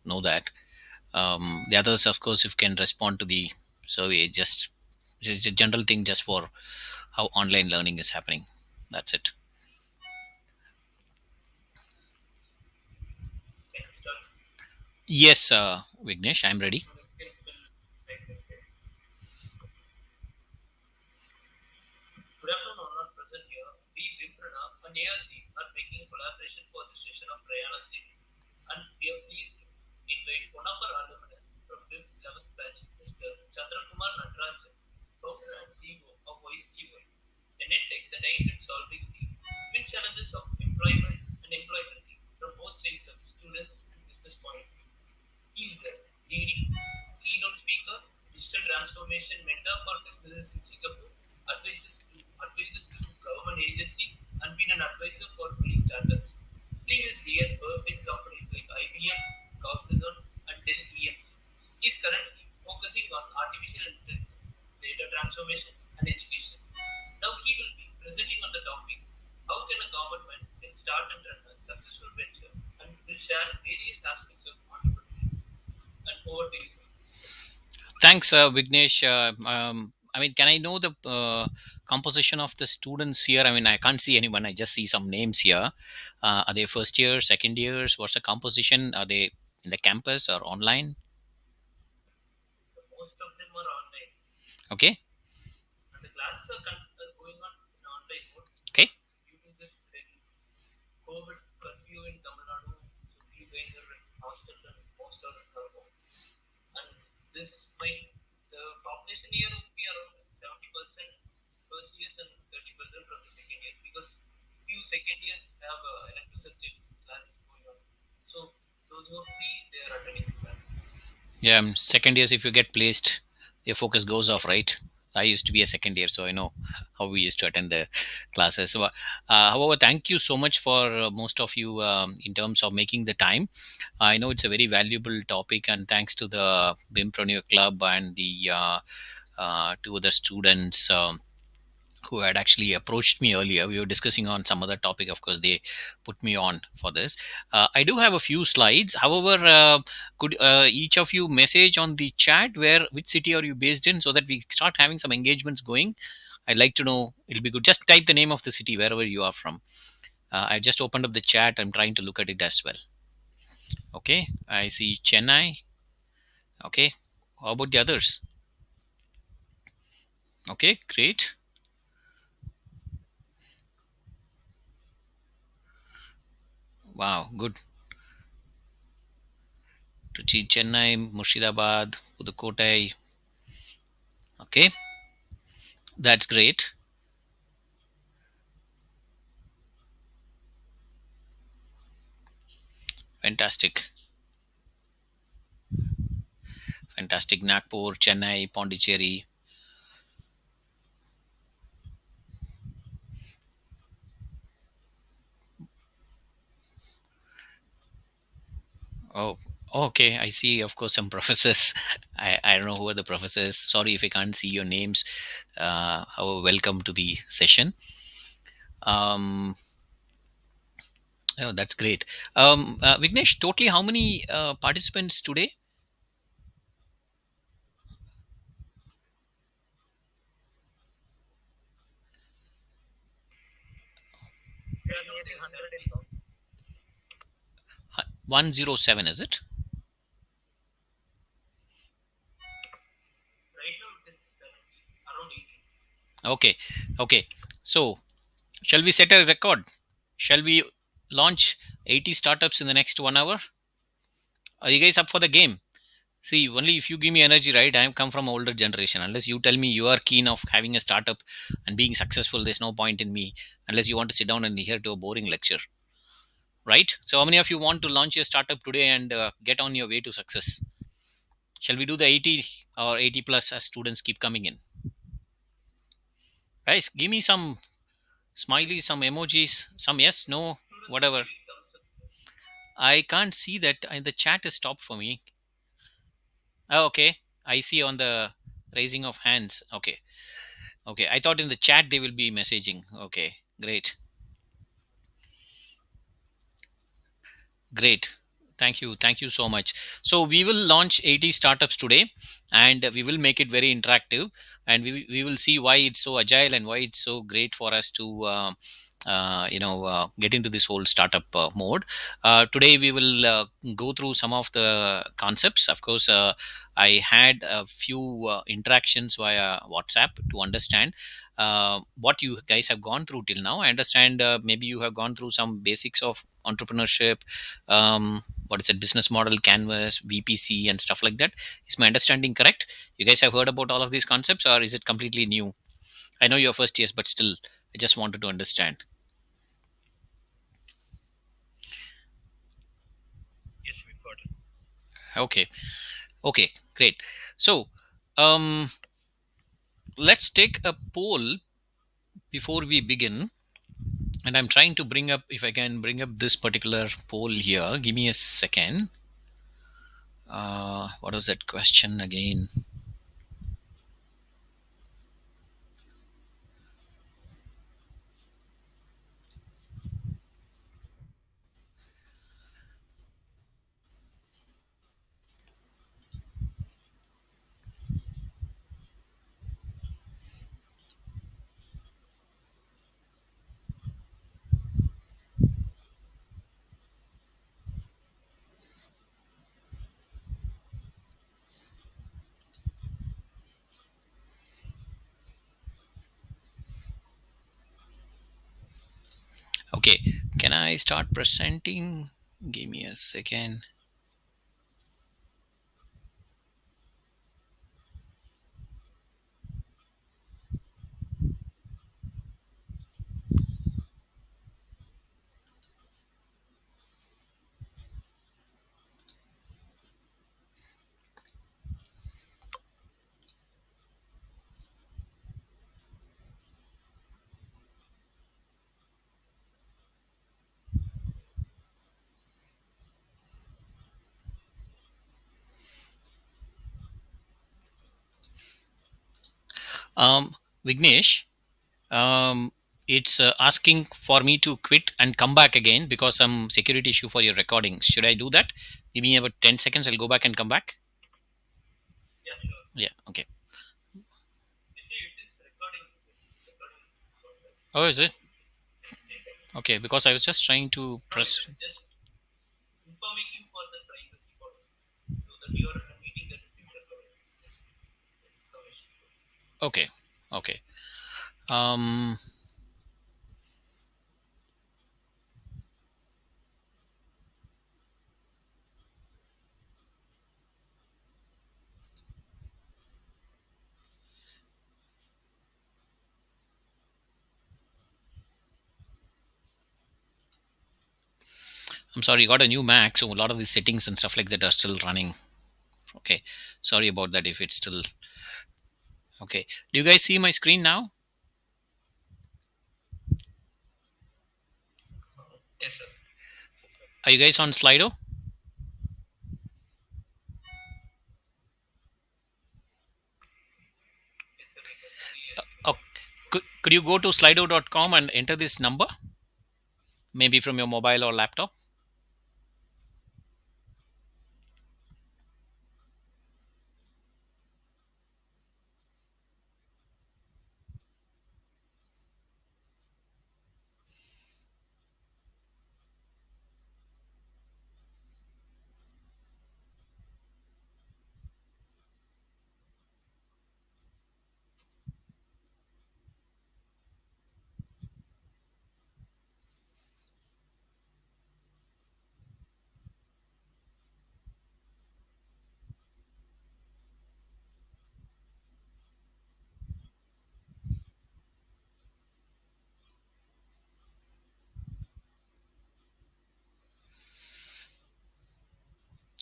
know that. The others, of course, if can respond to the survey, just a general thing just for how online learning is happening. That's it. Yes, Vignesh, I'm ready. Good afternoon, all present here. We BIMPreneur and ARC are making a collaboration for the session of PRAYAANA Series, and we are pleased to invite one of our alumnus from BIM 11th batch, Mr. Chandrakumar Natarajan, founder and CEO of WiselyWise, a tech that aimed at solving the twin challenges of employment and employability from both sides of students and business point of view. He is a leading keynote speaker, digital transformation mentor for businesses in Singapore, advises to government agencies, and been an advisor for many startups. Previously at work in companies like IBM, Cognizant, and Dell EMC. He is currently focusing on artificial intelligence, data transformation, and education. Now he will be presenting on the topic how can a government can start and run a successful venture, and will share various aspects of entrepreneurship. And over to you, sir. Thanks, Vignesh. I mean, can I know the composition of the students here? I mean, I can't see anyone. I just see some names here. Are they first years, second years? What's the composition? Are they in the campus or online? So most of them are online. Okay. And the classes are going on in online mode. Okay. Due to this COVID curfew in Tamil Nadu, so few guys are in hostel and most are at home. And this might the population here would be around 70% first years and 30% from the second years, because few second years have elective subjects classes going on. So those who are free, they are attending the classes. Yeah, second years, if you get placed, your focus goes off, right? I used to be a second year, so I know how we used to attend the classes. So, however, thank you so much for most of you in terms of making the time. I know it's a very valuable topic, and thanks to the BIMPreneur Club and the two other students who had actually approached me earlier. We were discussing on some other topic. Of course, they put me on for this. I do have a few slides. However, could each of you message on the chat where which city are you based in, so that we start having some engagements going? I'd like to know. It'll be good. Just type the name of the city wherever you are from. I just opened up the chat. I'm trying to look at it as well. Okay, I see Chennai. Okay, how about the others? Okay, great. Wow, good. Trichy, Chennai, Murshidabad, Pudukkottai. Okay, that's great. Fantastic. Fantastic. Nagpur, Chennai, Pondicherry. Oh, okay. I see, of course, some professors. I don't know who are the professors. Sorry if I can't see your names. However, welcome to the session. Um, oh, that's great. Vignesh, totally how many participants today? Nearly 107, is it? Right now it is 70, around 80. Okay, okay. So, shall we set a record? Shall we launch 80 startups in the next 1 hour? Are you guys up for the game? See, only if you give me energy, right? I come from older generation. Unless you tell me you are keen of having a startup and being successful, there's no point in me. Unless you want to sit down and hear to a boring lecture, right? So, how many of you want to launch your startup today and get on your way to success? Shall we do the 80 or 80 plus as students keep coming in? Guys, give me some smileys, some emojis, some yes, no, whatever. I can't see that. The chat is stopped for me. Oh, okay. I see on the raising of hands. Okay. Okay. I thought in the chat they will be messaging. Okay. Great. Great. Thank you so much. So we will launch 80 startups today, and we will make it very interactive, and we will see why it's so agile and why it's so great for us to get into this whole startup mode. Today we will go through some of the concepts. Of course, I had a few interactions via WhatsApp to understand what you guys have gone through till now. I understand maybe you have gone through some basics of entrepreneurship, what is it, business model, canvas, VPC, and stuff like that. Is my understanding correct? You guys have heard about all of these concepts, or is it completely new? I know you're first years, but still, I just wanted to understand. Yes, we got it. Okay. Okay, great. So um let's take a poll before we begin, and I'm trying to bring up, if I can bring up this particular poll here. Give me a second. What was that question again? Okay, can I start presenting? Give me a second. Vignesh, um, it's asking for me to quit and come back again because some security issue for your recordings. Should I do that? Give me about 10 seconds. I'll go back and come back. Yeah, sure. Yeah. Okay. You see, it is recording. Recording is in progress. Oh, is it? Can stay. Okay. Because I was just trying to No, it press. is just informing you for the privacy policy. So that you are in a meeting that is being recorded. It's just information. Okay. Okay. Um, I'm sorry. You got a new Mac, so a lot of these settings and stuff like that are still running. Okay. Sorry about that if it's still. Okay. Do you guys see my screen now? Yes, sir. Are you guys on Slido? Yes, sir. We can see and we Oh, can. could you go to slido.com and enter this number? Maybe from your mobile or laptop?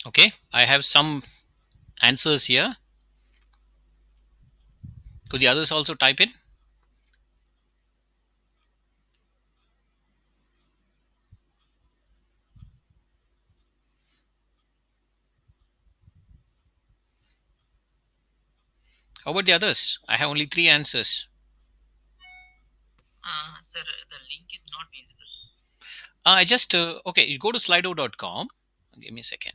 Okay. I have some answers here. Could the others also type in? How about the others? I have only three answers. Sir, the link is not visible. I just, okay, you go to slido.com. Give me a second.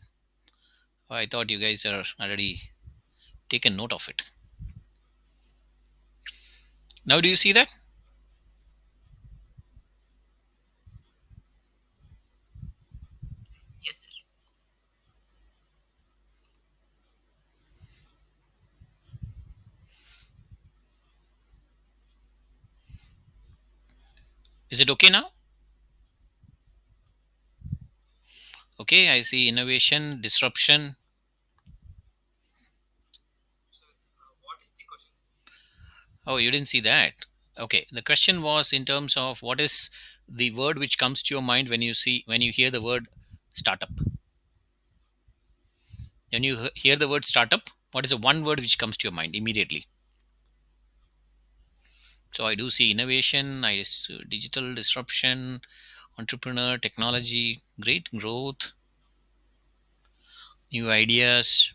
Oh, I thought you guys are already taken note of it. Now, do you see that? Yes, sir. Is it okay now? Okay, I see innovation, disruption. So, what is the question? Oh, you didn't see that. Okay, the question was in terms of what is the word which comes to your mind when you hear the word startup. When you hear the word startup, what is the one word which comes to your mind immediately? So I do see innovation, I see digital disruption, entrepreneur, technology, great growth, new ideas,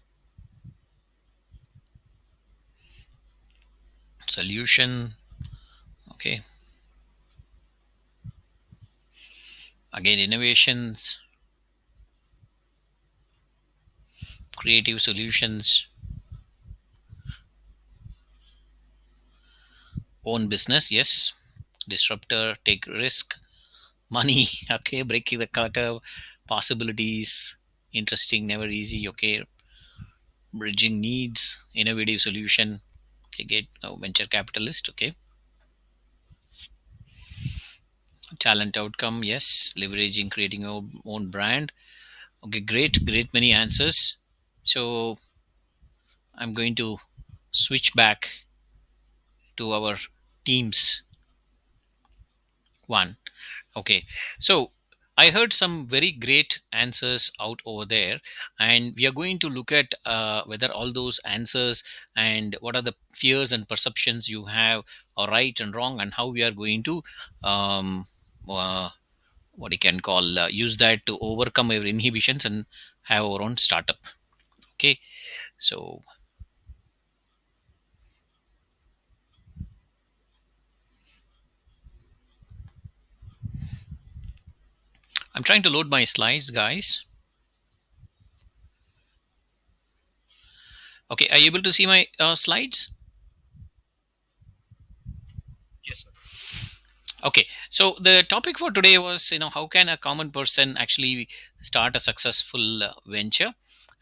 solution. Okay, again innovations, creative solutions, own business. Yes, disruptor, take risk, money. Okay, breaking the cutter, possibilities, interesting, never easy. Okay, bridging needs, innovative solution. Okay, get a venture capitalist. Okay, talent outcome. Yes, leveraging, creating your own brand. Okay, great many answers. So I'm going to switch back to our teams one. Okay, so I heard some very great answers out over there, and we are going to look at whether all those answers and what are the fears and perceptions you have are right and wrong, and how we are going to um, uh, what you can call use that to overcome our inhibitions and have our own startup. Okay, so I'm trying to load my slides, guys. Okay, are you able to see my slides? Yes, sir. Okay, so the topic for today was, how can a common person actually start a successful venture,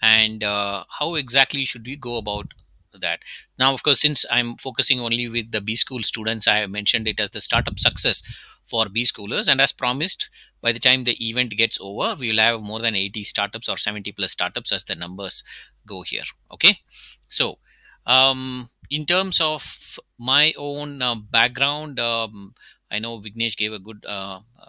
and how exactly should we go about that? Now, of course, since I'm focusing only with the B school students, I have mentioned it as the startup success for B schoolers, and as promised, by the time the event gets over, we will have more than 80 startups or 70 plus startups as the numbers go here. Okay, so in terms of my own background. I know Vignesh gave a good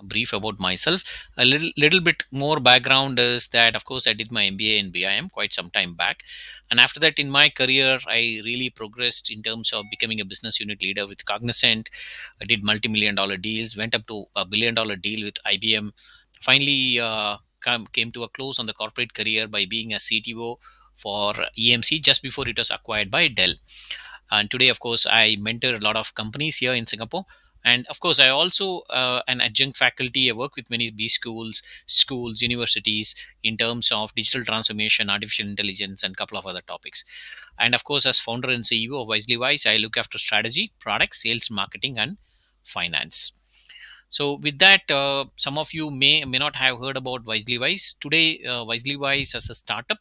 brief about myself. A little bit more background is that, of course, I did my MBA in BIM quite some time back, and after that, in my career, I really progressed in terms of becoming a business unit leader with Cognizant. I did multi-million-dollar deals, went up to a $1 billion deal with IBM. Finally, came to a close on the corporate career by being a CTO for EMC just before it was acquired by Dell. And today, of course, I mentor a lot of companies here in Singapore. And of course, I also an adjunct faculty. I work with many B schools, universities in terms of digital transformation, artificial intelligence, and a couple of other topics. And of course, as founder and CEO of WiselyWise, I look after strategy, product, sales, marketing, and finance. So with that, some of you may not have heard about WiselyWise. Today, WiselyWise as a startup,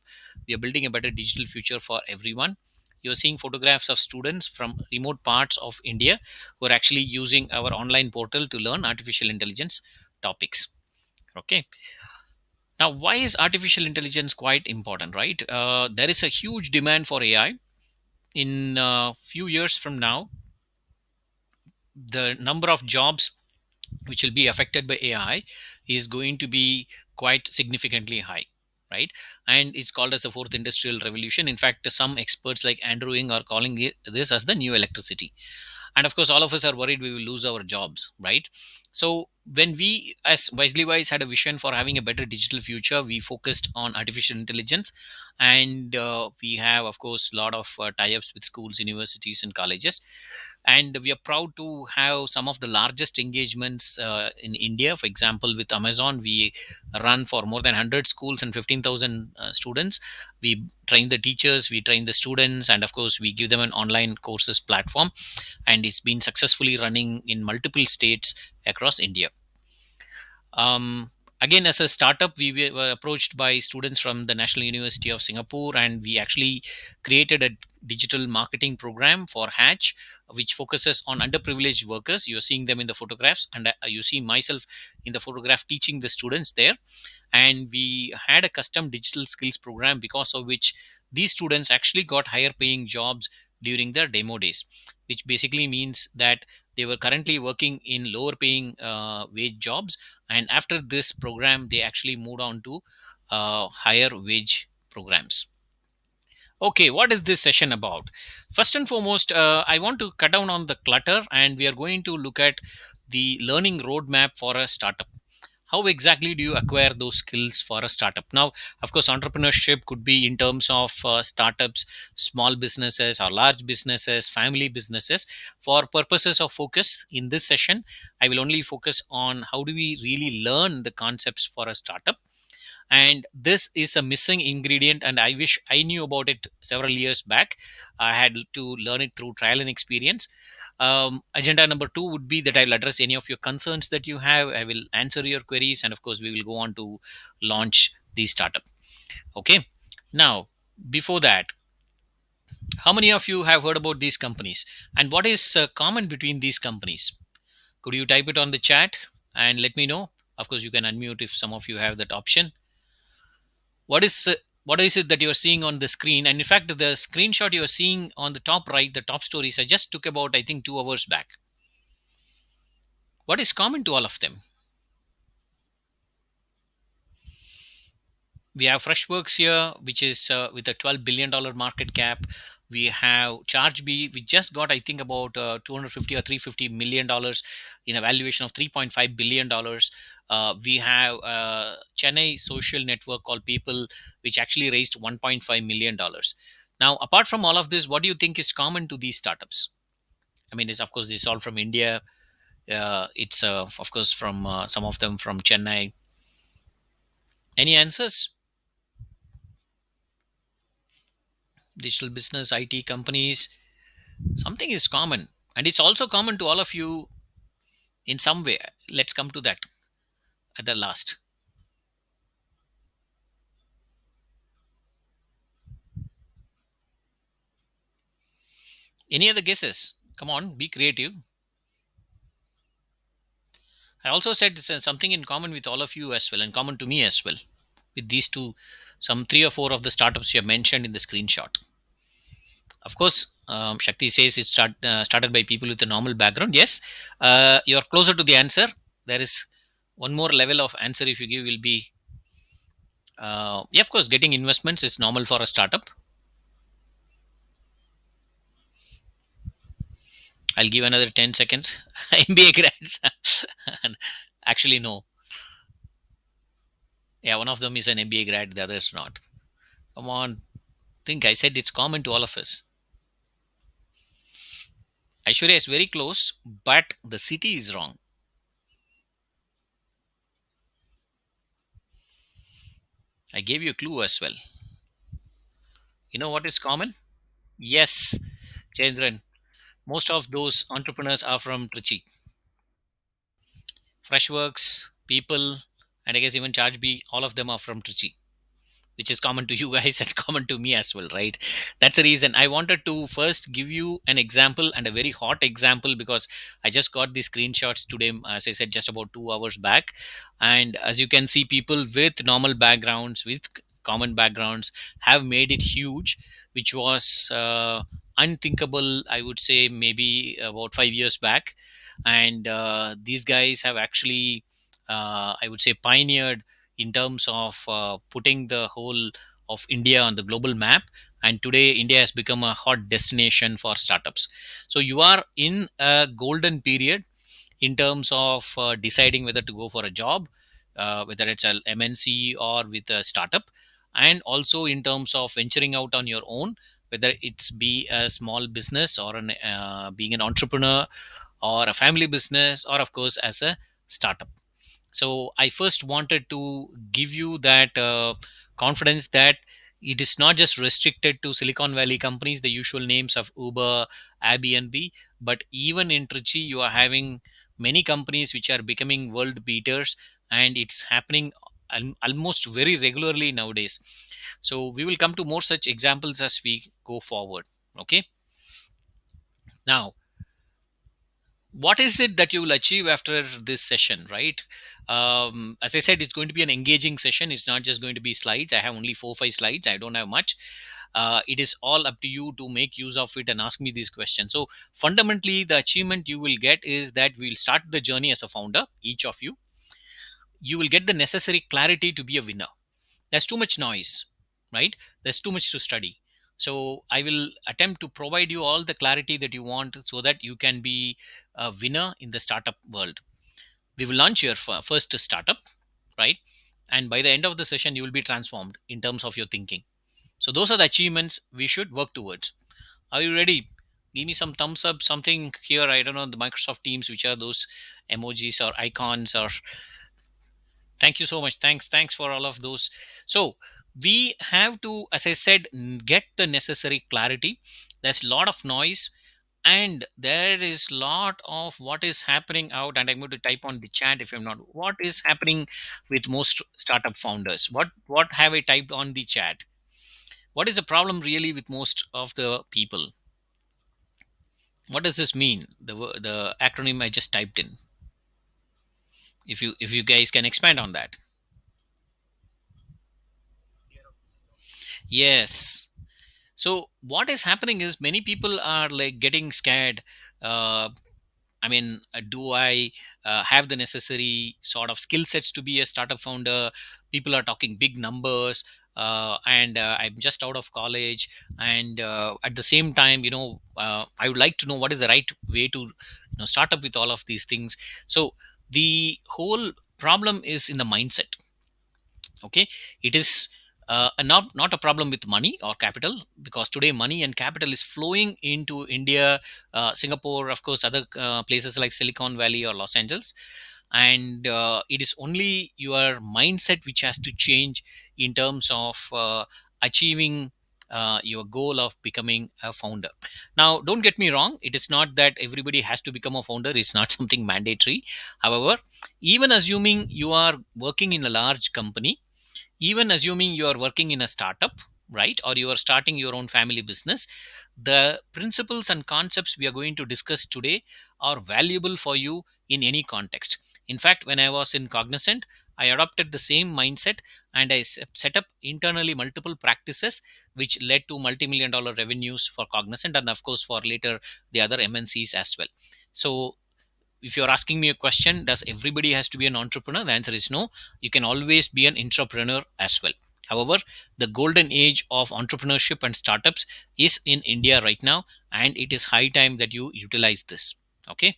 we are building a better digital future for everyone. You're seeing photographs of students from remote parts of India who are actually using our online portal to learn artificial intelligence topics. Okay. Now, why is artificial intelligence quite important, right? There is a huge demand for AI. In a few years from now, the number of jobs which will be affected by AI is going to be quite significantly high, right? And it's called as the fourth industrial revolution. In fact, some experts like Andrew Ng are calling this as the new electricity. And of course, all of us are worried we will lose our jobs, right? So when we as WiselyWise had a vision for having a better digital future, we focused on artificial intelligence, and we have, of course, a lot of tie-ups with schools, universities, and colleges. And we are proud to have some of the largest engagements in India. For example, with Amazon, we run for more than 100 schools and 15,000 students. We train the teachers, we train the students, and of course we give them an online courses platform, and it's been successfully running in multiple states across India. um, Again, as a startup, we were approached by students from the National University of Singapore, and we actually created a digital marketing program for Hatch, which focuses on underprivileged workers. You're seeing them in the photographs, and you see myself in the photograph teaching the students there. And we had a custom digital skills program, because of which these students actually got higher paying jobs during their demo days, which basically means that they were currently working in lower paying wage jobs, and after this program they actually moved on to higher wage programs. Okay, what is this session about? First and foremost, I want to cut down on the clutter, and we are going to look at the learning roadmap for a startup. How exactly do you acquire those skills for a startup? Now, of course, entrepreneurship could be in terms of startups, small businesses, or large businesses, family businesses. For purposes of focus in this session, I will only focus on how do we really learn the concepts for a startup. And this is a missing ingredient, and I wish I knew about it several years back. I had to learn it through trial and experience. Agenda number two would be that I'll address any of your concerns that you have. I will answer your queries, and of course we will go on to launch the startup. Okay. Now, before that, how many of you have heard about these companies, and what is common between these companies? Could you type it on the chat and let me know? Of course, you can unmute if some of you have that option. What is it that you're seeing on the screen? And in fact, the screenshot you're seeing on the top right, the top stories, I just took about, I think, 2 hours back. What is common to all of them? We have Freshworks here, which is with a $12 billion market cap. We have ChargeBee. We just got, I think, about 250 or $350 million in a valuation of $3.5 billion. We have Chennai social network called People, which actually raised $1.5 million. Now, apart from all of this, what do you think is common to these startups? I mean, it's of course this is all from India. It's of course from some of them from Chennai. Any answers? Digital business, IT companies. Something is common, and it's also common to all of you in some way. Let's come to that at the last. Any other guesses? Come on, be creative. I also said it's something in common with all of you as well, and common to me as well, with these two, some three or four of the startups you have mentioned in the screenshot. Of course, Shakti says it started by people with a normal background. Yes, you're closer to the answer. There is one more level of answer if you give will be, yeah, of course, getting investments is normal for a startup. I'll give another 10 seconds. MBA grads. Actually, no. Yeah, one of them is an MBA grad, the other is not. Come on. Think I said it's common to all of us. Aishwarya is very close, but the city is wrong. I gave you a clue as well. You know what is common? Yes, Chandran. Most of those entrepreneurs are from Trichy. Freshworks, People, and I guess even ChargeBee, all of them are from Trichy, which is common to you guys and common to me as well, right? That's the reason I wanted to first give you an example, and a very hot example, because I just got these screenshots today, as I said, just about 2 hours back. And as you can see, people with normal backgrounds, with common backgrounds, have made it huge, which was unthinkable, I would say, maybe about 5 years back. And these guys have actually, I would say, pioneered in terms of putting the whole of India on the global map. And today, India has become a hot destination for startups. So you are in a golden period in terms of deciding whether to go for a job, whether it's a MNC or with a startup, and also in terms of venturing out on your own. whether it's be a small business or being an entrepreneur or a family business, or of course as a startup. So I first wanted to give you that confidence that it is not just restricted to Silicon Valley companies, the usual names of Uber, Airbnb, but even in Trichy, you are having many companies which are becoming world beaters, and it's happening almost very regularly nowadays. So we will come to more such examples as we go forward. Okay. Now, what is it that you will achieve after this session, right? As I said, it's going to be an engaging session. It's not just going to be slides. I have only 4 5 slides. I don't have much. It is all up to you to make use of it and ask me these questions. So fundamentally, the achievement you will get is that we'll start the journey as a founder. Each of you will get the necessary clarity to be a winner. There's too much noise, right? There's too much to study. So I will attempt to provide you all the clarity that you want so that you can be a winner in the startup world. We will launch your first startup, right? And by the end of the session, you will be transformed in terms of your thinking. So those are the achievements we should work towards. Are you ready? Give me some thumbs up, something here. I don't know, the Microsoft Teams, which are those emojis or icons, or thank you so much. Thanks for all of those. So we have to, as I said, get the necessary clarity. There's a lot of noise, and there is lot of what is happening out, and I'm going to type on the chat if I'm not. What is happening with most startup founders? What have I typed on the chat? What is the problem really with most of the people? What does this mean, the acronym I just typed in? If you guys can expand on that. Yes. So what is happening is many people are like getting scared. uh, I mean, do I have the necessary sort of skill sets to be a startup founder? People are talking big numbers, and I'm just out of college. And at the same time, I would like to know what is the right way to start up with all of these things. So the whole problem is in the mindset. Okay, it is not a problem with money or capital, because today money and capital is flowing into India, Singapore, of course, other places like Silicon Valley or Los Angeles. And it is only your mindset which has to change in terms of achieving your goal of becoming a founder. Now, don't get me wrong, it is not that everybody has to become a founder. It's not something mandatory. However, even assuming you are working in a large company, even assuming you are working in a startup, right, or you are starting your own family business, the principles and concepts we are going to discuss today are valuable for you in any context. In fact, when I was in Cognizant, I adopted the same mindset, and I set up internally multiple practices which led to multi-million dollar revenues for Cognizant, and of course for later the other MNCs as well. So if you're asking me a question, does everybody has to be an entrepreneur, the answer is no. You can always be an entrepreneur as well. However, the golden age of entrepreneurship and startups is in India right now, and it is high time that you utilize this. Okay,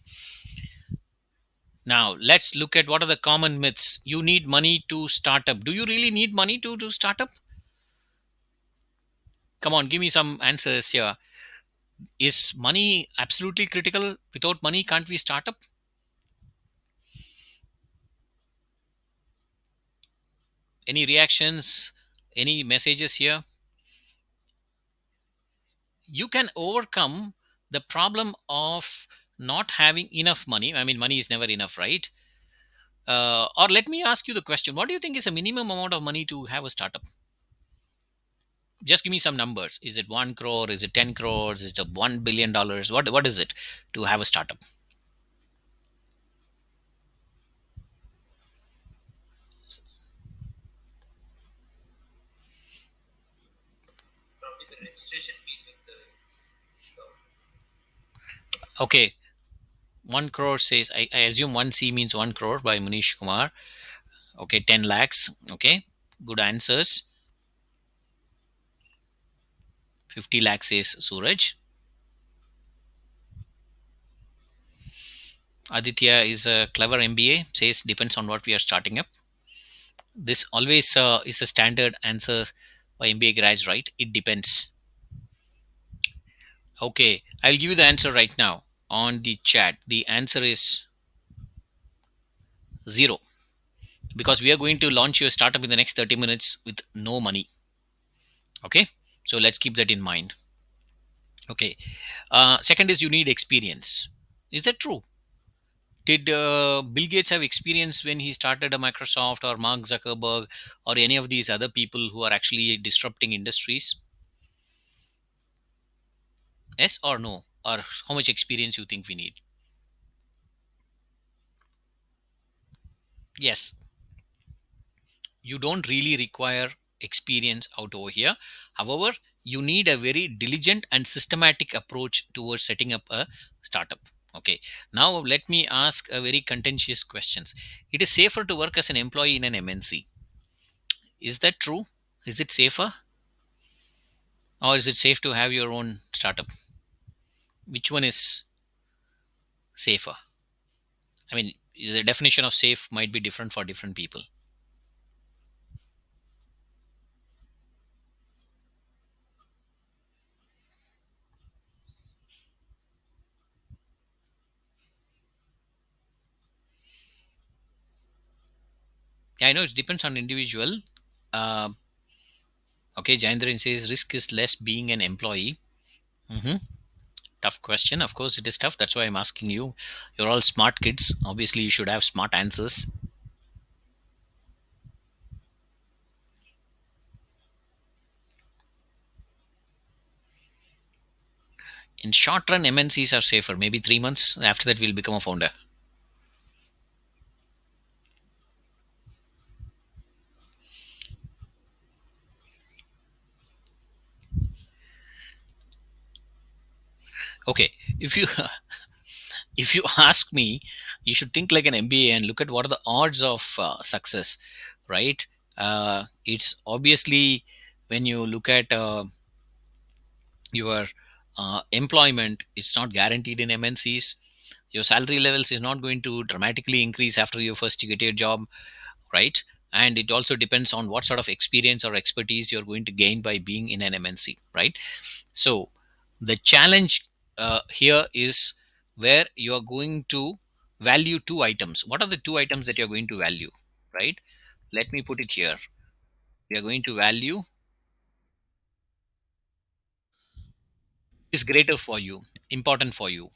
now let's look at what are the common myths. You need money to start up. Do you really need money to start up? Come on, give me some answers here. Is money absolutely critical? Without money, can't we start up? Any reactions, any messages here? You can overcome the problem of not having enough money. I mean, money is never enough, right? Or let me ask you the question, what do you think is a minimum amount of money to have a startup? Just give me some numbers. Is it 1 crore? Is it 10 crores? Is it $1 billion? What is it to have a startup? Probably the registration fees with the government. Okay, 1 crore says, I assume 1C means 1 crore by Munish Kumar. Okay, 10 lakhs. Okay, good answers. 50 lakhs says Suraj. Aditya is a clever MBA, says depends on what we are starting up. This always is a standard answer by MBA grads, right? It depends. Okay, I'll give you the answer right now on the chat. The answer is zero, because we are going to launch your startup in the next 30 minutes with no money. Okay, so let's keep that in mind. Okay, second is you need experience. Is that true? Did Bill Gates have experience when he started a Microsoft, or Mark Zuckerberg, or any of these other people who are actually disrupting industries? Yes or no? Or how much experience you think we need? Yes, you don't really require experience out over here. However, you need a very diligent and systematic approach towards setting up a startup. Okay, now let me ask a very contentious questions. It is safer to work as an employee in an MNC. Is that true? Is it safer, or is it safe to have your own startup? Which one is safer? I mean, the definition of safe might be different for different people. Yeah, I know it depends on individual. uh, okay, Jayendran says risk is less being an employee. Hmm. Tough question. Of course, it is tough. That's why I'm asking you. You're all smart kids. Obviously, you should have smart answers. In short run, MNCs are safer. Maybe 3 months. After that, we'll become a founder. Okay. If you if you ask me, you should think like an MBA and look at what are the odds of success, right? It's obviously, when you look at your employment, it's not guaranteed in MNCs. Your salary levels is not going to dramatically increase after your first you get your job, right? And it also depends on what sort of experience or expertise you're going to gain by being in an MNC, right? So the challenge here is where you're going to value two items. What are the two items that you're going to value, right? Let me put it here. You're going to value is greater for you, important for you.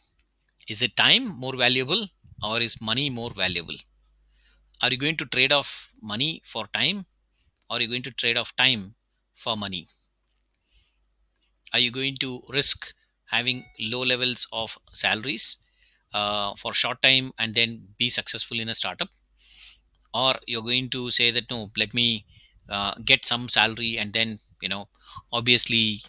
Is it time more valuable, or is money more valuable? Are you going to trade off money for time, or are you going to trade off time for money? Are you going to risk having low levels of salaries for short time and then be successful in a startup, or you're going to say that no, let me get some salary and then obviously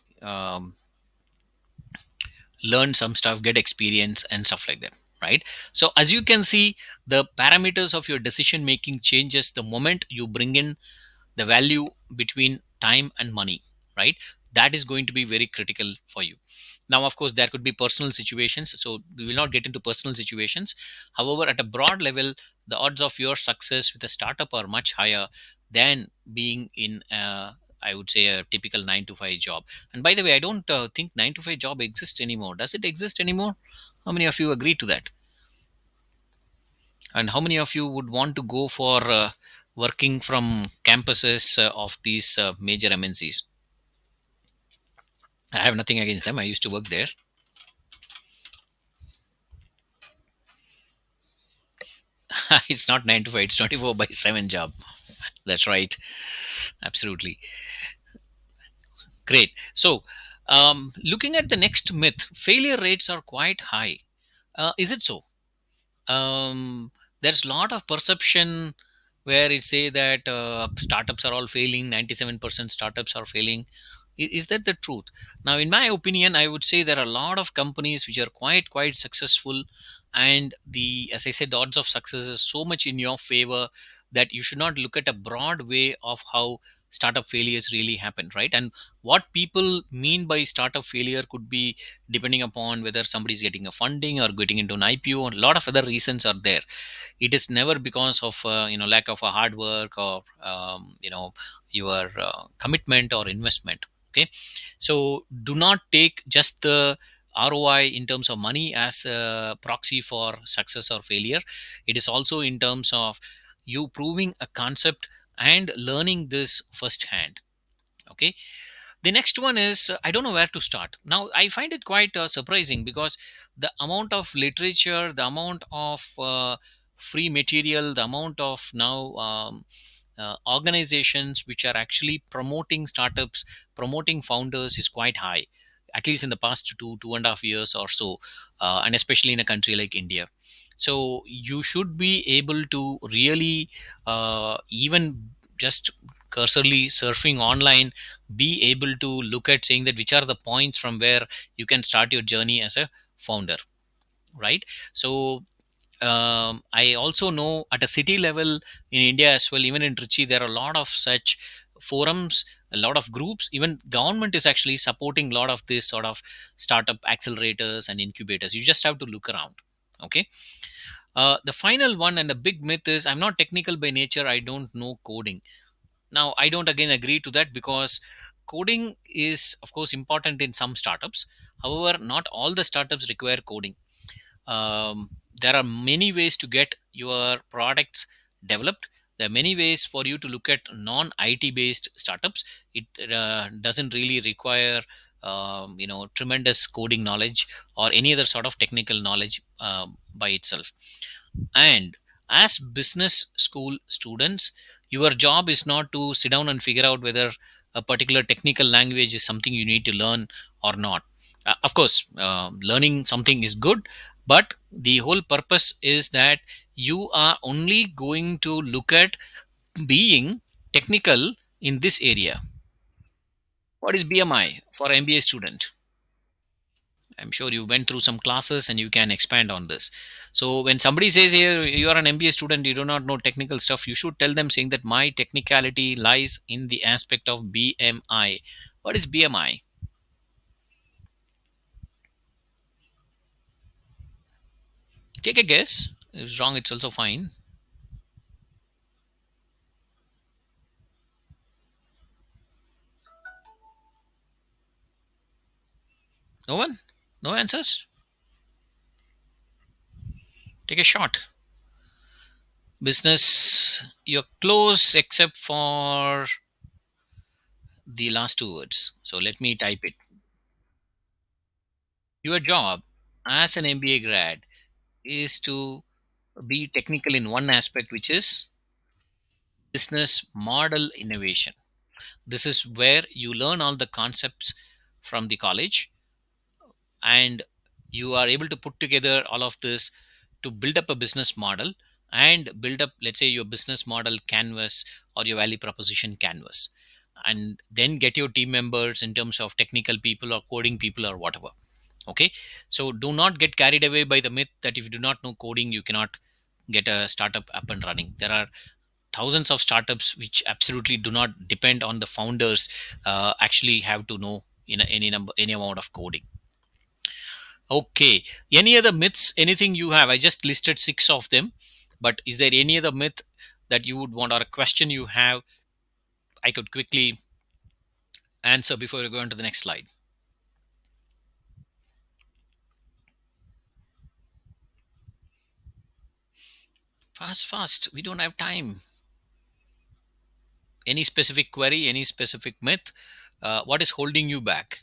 learn some stuff, get experience and stuff like that, right? So as you can see, the parameters of your decision making changes the moment you bring in the value between time and money, right? That is going to be very critical for you. Now of course there could be personal situations, so we will not get into personal situations. However, at a broad level, the odds of your success with a startup are much higher than being in I would say a typical 9 to 5 job. And by the way, I don't think 9 to 5 job exists anymore. Does it exist anymore? How many of you agree to that? And how many of you would want to go for working from campuses of these major MNCs? I have nothing against them. I used to work there. It's not 9 to 5, it's 24/7 job. That's right. Absolutely. Great. So, looking at the next myth, failure rates are quite high. Is it so? There's a lot of perception where it say that startups are all failing, 97% startups are failing. Is that the truth? Now in my opinion, I would say there are a lot of companies which are quite successful, and the, as I said, the odds of success is so much in your favor that you should not look at a broad way of how startup failures really happen, right? And what people mean by startup failure could be depending upon whether somebody is getting a funding or getting into an IPO. A lot of other reasons are there. It is never because of lack of a hard work, or your commitment or investment. Okay, so do not take just the ROI in terms of money as a proxy for success or failure. It is also in terms of you proving a concept and learning this firsthand. Okay. The next one is I don't know where to start. Now I find it quite surprising because the amount of literature, the amount of free material, the amount of now organizations which are actually promoting startups, promoting founders is quite high, at least in the past 2.5 years or so, and especially in a country like India. So you should be able to really even just cursorily surfing online, be able to look at saying that which are the points from where you can start your journey as a founder, right? So I also know at a city level in India as well, even in Trichy, there are a lot of such forums, a lot of groups. Even government is actually supporting a lot of this sort of startup accelerators and incubators. You just have to look around. Okay. The final one and the big myth is I'm not technical by nature. I don't know coding. Now, I don't again agree to that because coding is, of course, important in some startups. However, not all the startups require coding. There are many ways to get your products developed. There are many ways for you to look at non-IT based startups. It doesn't really require tremendous coding knowledge or any other sort of technical knowledge by itself. And as business school students, your job is not to sit down and figure out whether a particular technical language is something you need to learn or not. Of course, learning something is good, but the whole purpose is that you are only going to look at being technical in this area. What is BMI for MBA student? I'm sure you went through some classes and you can expand on this. So when somebody says here you are an MBA student, you do not know technical stuff, you should tell them saying that my technicality lies in the aspect of BMI. What is BMI? Take a guess. If it's wrong, it's also fine. No one? No answers? Take a shot. Business, you're close except for the last two words. So let me type it. Your job as an MBA grad is to be technical in one aspect, which is business model innovation. This is where you learn all the concepts from the college and you are able to put together all of this to build up a business model and build up, let's say, your business model canvas or your value proposition canvas, and then get your team members in terms of technical people or coding people or whatever. Okay. So do not get carried away by the myth that if you do not know coding you cannot get a startup up and running. There are thousands of startups which absolutely do not depend on the founders actually have to know any amount of coding. Okay. Any other myths, anything you have? I just listed 6 of them, but is there any other myth that you would want or a question you have I could quickly answer before we go on to the next slide? Fast, we don't have time. Any specific query, any specific myth? What is holding you back?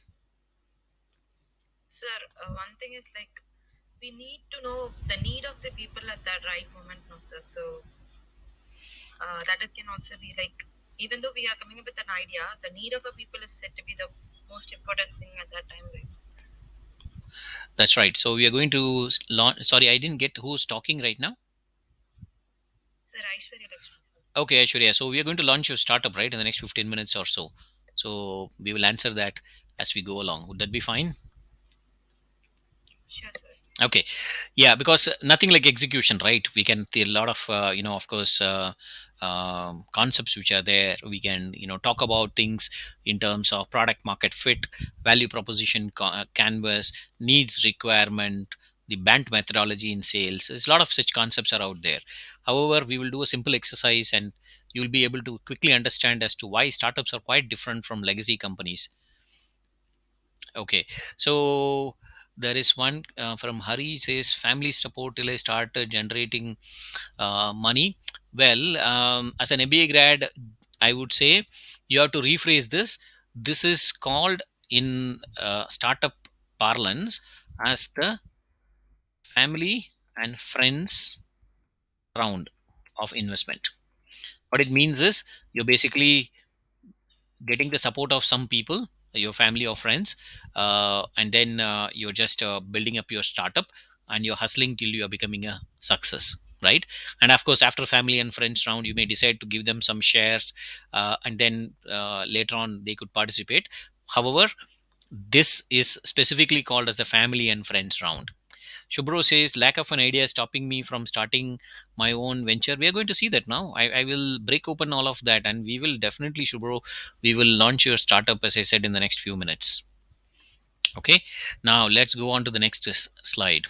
Sir, one thing is like we need to know the need of the people at that right moment, no, sir. So that it can also be like, even though we are coming up with an idea, the need of a people is said to be the most important thing at that time, right? That's right. So we are going to launch. Sorry, I didn't get who's talking right now. Sir, Aishwarya Lakshmi, sir. Okay, Aishwarya. So we are going to launch your startup right in the next 15 minutes or so. So we will answer that as we go along. Would that be fine? Sure, sir. Okay. Yeah, because nothing like execution, right? We can see a lot of of course concepts which are there. We can talk about things in terms of product market fit, value proposition, canvas, needs requirement, the bant methodology in sales. There's a lot of such concepts are out there. However, we will do a simple exercise and you'll be able to quickly understand as to why startups are quite different from legacy companies. Okay. So there is one from Hari, says family support till I start generating money. Well, as an MBA grad, I would say you have to rephrase this. This is called in startup parlance as the family and friends round of investment. What it means is you're basically getting the support of some people, your family or friends, and then you're just building up your startup, and you're hustling till you are becoming a success, right? And of course, after family and friends round, you may decide to give them some shares, and then later on they could participate. However, this is specifically called as the family and friends round. Shubro says, lack of an idea is stopping me from starting my own venture. We are going to see that now. I will break open all of that, and we will definitely, Shubro, we will launch your startup, as I said, in the next few minutes. Okay, now let's go on to the next slide.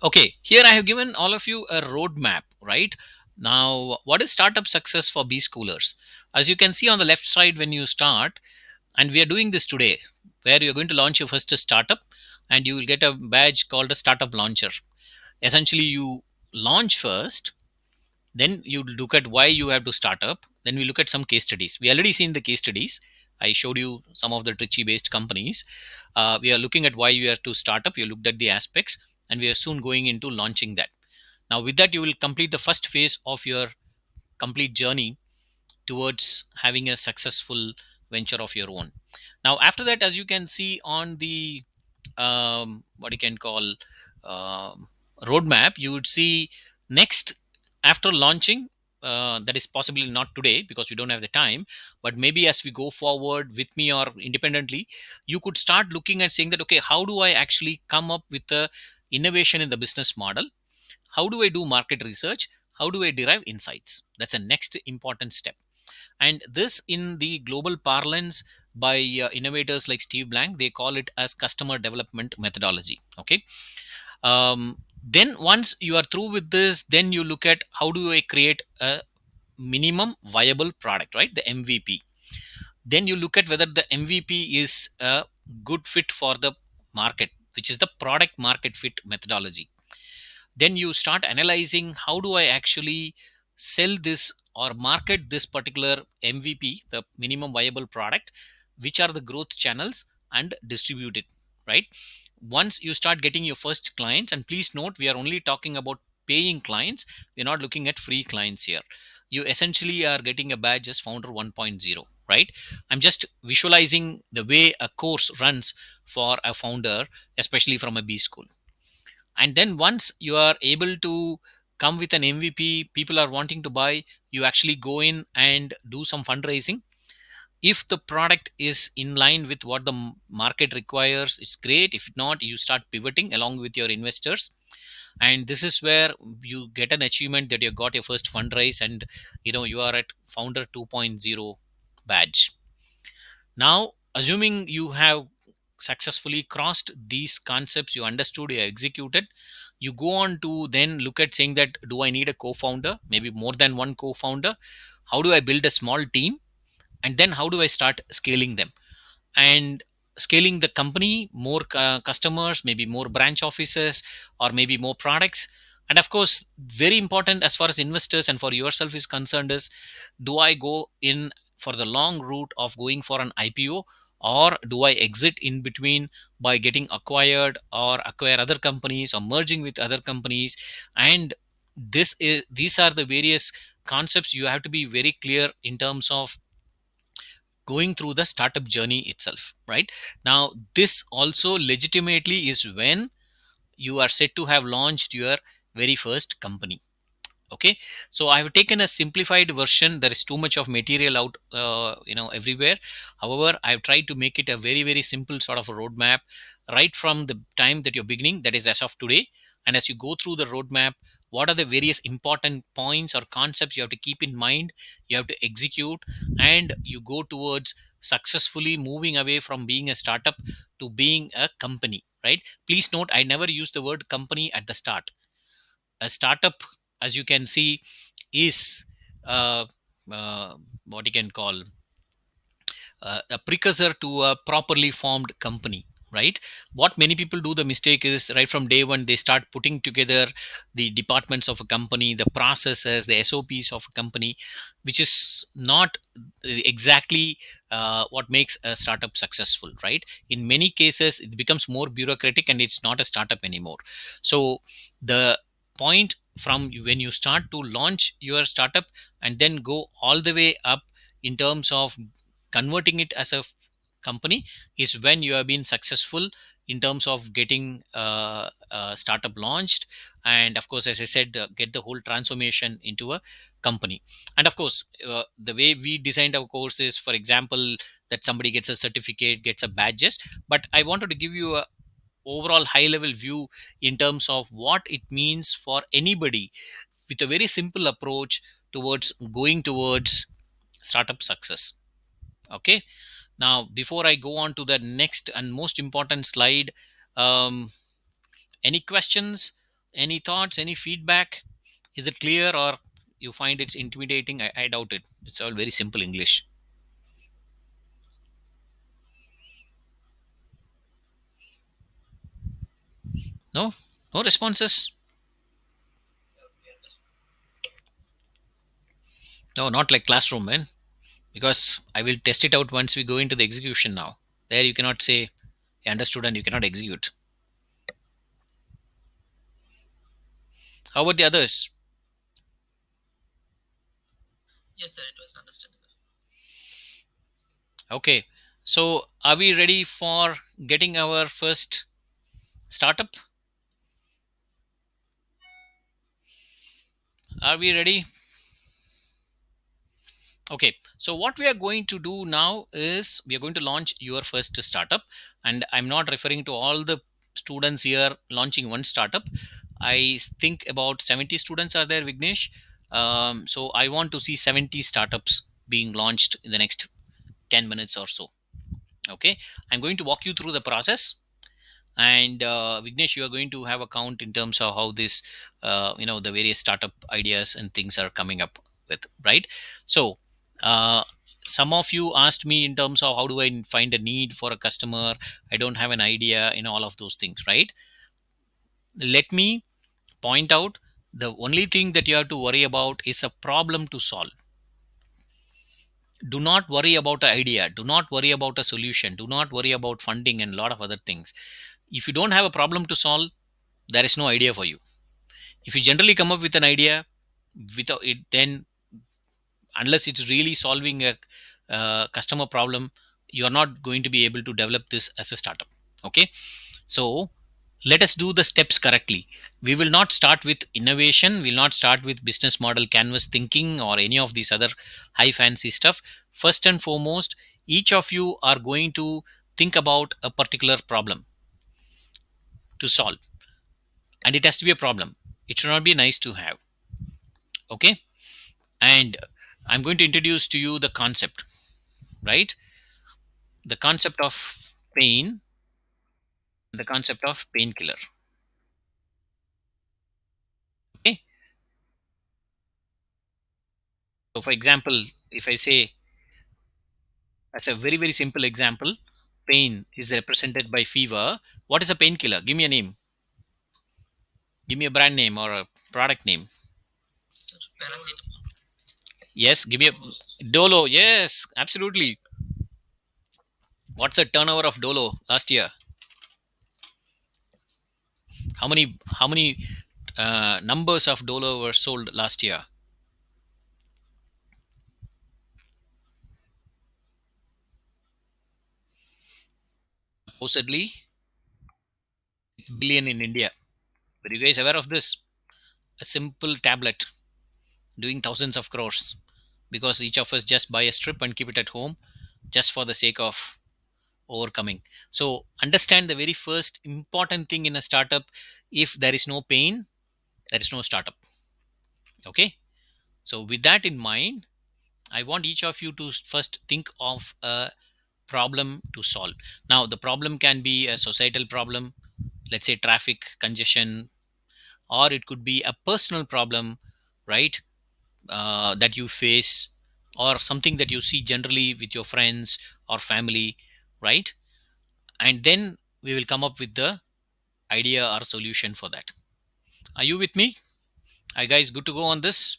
Okay, here I have given all of you a roadmap, right? Now, what is startup success for B schoolers? As you can see on the left side, when you start, and we are doing this today, where you're going to launch your first startup, and you will get a badge called a startup launcher. Essentially, you launch first, then you look at why you have to start up, then we look at some case studies. We already seen the case studies. I showed you some of the Trichy based companies. We are looking at why you have to start up. You looked at the aspects, and we are soon going into launching that. Now with that, you will complete the first phase of your complete journey towards having a successful venture of your own. Now after that, as you can see on the what you can call roadmap, you would see next, after launching, that is possibly not today because we don't have the time, but maybe as we go forward with me or independently, you could start looking at saying that, okay, how do I actually come up with a innovation in the business model? How do I do market research? How do I derive insights? That's the next important step. And this, in the global parlance, by innovators like Steve Blank, they call it as customer development methodology. Okay. Then once you are through with this, then you look at how do I create a minimum viable product, right? The MVP. Then you look at whether the MVP is a good fit for the market, which is the product market fit methodology. Then you start analyzing how do I actually sell this or market this particular MVP, the minimum viable product, which are the growth channels, and distribute it, right? Once you start getting your first clients, and please note, we are only talking about paying clients, we're not looking at free clients here. You essentially are getting a badge as founder 1.0, right? I'm just visualizing the way a course runs for a founder, especially from a B school. And then once you are able to come with an MVP, people are wanting to buy, you actually go in and do some fundraising. If the product is in line with what the market requires, it's great. If not, you start pivoting along with your investors, and this is where you get an achievement that you got your first fundraise, and you are at founder 2.0 badge. Now, assuming you have successfully crossed these concepts, you understood, you executed, you go on to then look at saying that, do I need a co-founder, maybe more than one co-founder? How do I build a small team? And then how do I start scaling them? And scaling the company, more customers, maybe more branch offices, or maybe more products. And of course, very important as far as investors and for yourself is concerned is, do I go in for the long route of going for an IPO, or do I exit in between by getting acquired or acquire other companies or merging with other companies? And these are the various concepts you have to be very clear in terms of going through the startup journey itself, right? Now this also legitimately is when you are set to have launched your very first company. Okay, so I have taken a simplified version. There is too much of material out everywhere. However, I've tried to make it a very very simple sort of a roadmap, right from the time that you're beginning, that is as of today. And as you go through the roadmap, what are the various important points or concepts you have to keep in mind, you have to execute, and you go towards successfully moving away from being a startup to being a company, right? Please note, I never use the word company at the start. A startup, as you can see, is uh, what you can call a precursor to a properly formed company, right? What many people do the mistake is right from day one they start putting together the departments of a company, the processes, the SOPs of a company, which is not exactly what makes a startup successful, right? In many cases it becomes more bureaucratic and it's not a startup anymore. So the point from when you start to launch your startup and then go all the way up in terms of converting it as a company is when you have been successful in terms of getting a startup launched, and of course, as I said, get the whole transformation into a company. And of course, the way we designed our course is, for example, that somebody gets a certificate, gets a badges, but I wanted to give you a overall high level view in terms of what it means for anybody with a very simple approach towards going towards startup success. Okay, now before I go on to the next and most important slide, um, any questions, any thoughts, any feedback? Is it clear, or you find it's intimidating? I doubt it. It's all very simple English. No, no responses. No, not like classroom, man. Because I will test it out once we go into the execution. Now there you cannot say I understood and you cannot execute. How about the others? Yes, sir, it was understandable. Okay, so are we ready for getting our first startup? Are we ready? Okay, so what we are going to do now is we are going to launch your first startup, and I'm not referring to all the students here launching one startup. I think about 70 students are there, Vignesh. So I want to see 70 startups being launched in the next 10 minutes or so. Okay, I'm going to walk you through the process, and Vignesh, you are going to have a count in terms of how this the various startup ideas and things are coming up with, right? So uh, some of you asked me in terms of how do I find a need for a customer, I don't have an idea, all of those things, right? Let me point out, the only thing that you have to worry about is a problem to solve. Do not worry about an idea, do not worry about a solution, do not worry about funding and a lot of other things. If you don't have a problem to solve, there is no idea for you. If you generally come up with an idea without it, then unless it's really solving a customer problem, you are not going to be able to develop this as a startup. Okay, so let us do the steps correctly. We will not start with innovation, we will not start with business model canvas thinking or any of these other high fancy stuff. First and foremost, each of you are going to think about a particular problem to solve, and it has to be a problem. It should not be nice to have. Okay, and I'm going to introduce to you the concept, right? The concept of pain, the concept of painkiller. Okay, so for example, if I say, as a very very simple example, pain is represented by fever. What is a painkiller? Give me a name, give me a brand name or a product name. Sir, paracetamol. Yes, give me a Dolo. Yes, absolutely. What's the turnover of Dolo last year? How many numbers of Dolo were sold last year? Supposedly billion in India. Were you guys aware of this? A simple tablet doing thousands of crores, because each of us just buy a strip and keep it at home just for the sake of overcoming. So understand the very first important thing in a startup: if there is no pain, there is no startup. Okay. So with that in mind, I want each of you to first think of a problem to solve. Now the problem can be a societal problem, let's say traffic congestion, or it could be a personal problem, right? That you face, or something that you see generally with your friends or family, right? And then we will come up with the idea or solution for that. Are you with me? Are you guys good to go on this?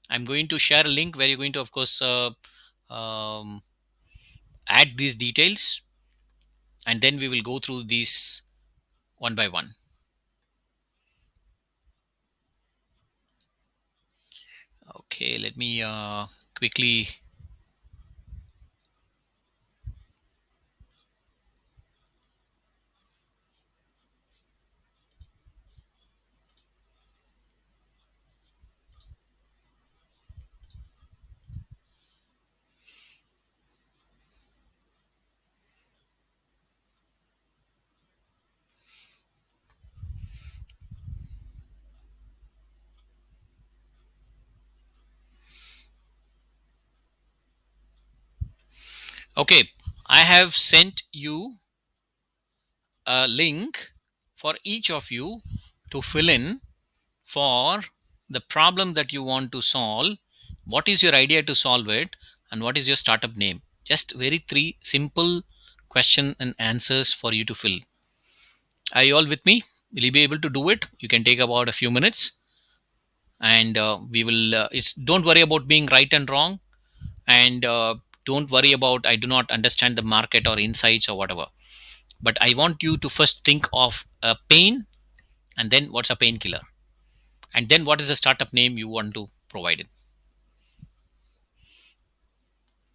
I'm going to share a link where you're going to, of course, um, add these details, and then we will go through these one by one. Okay, let me quickly. Okay, I have sent you a link for each of you to fill in for the problem that you want to solve. What is your idea to solve it, and what is your startup name? Just very three simple question and answers for you to fill. Are you all with me? Will you be able to do it? You can take about a few minutes, and we will. It's don't worry about being right and wrong, and don't worry about I do not understand the market or insights or whatever. But I want you to first think of a pain, and then what's a painkiller, and then what is the startup name you want to provide it.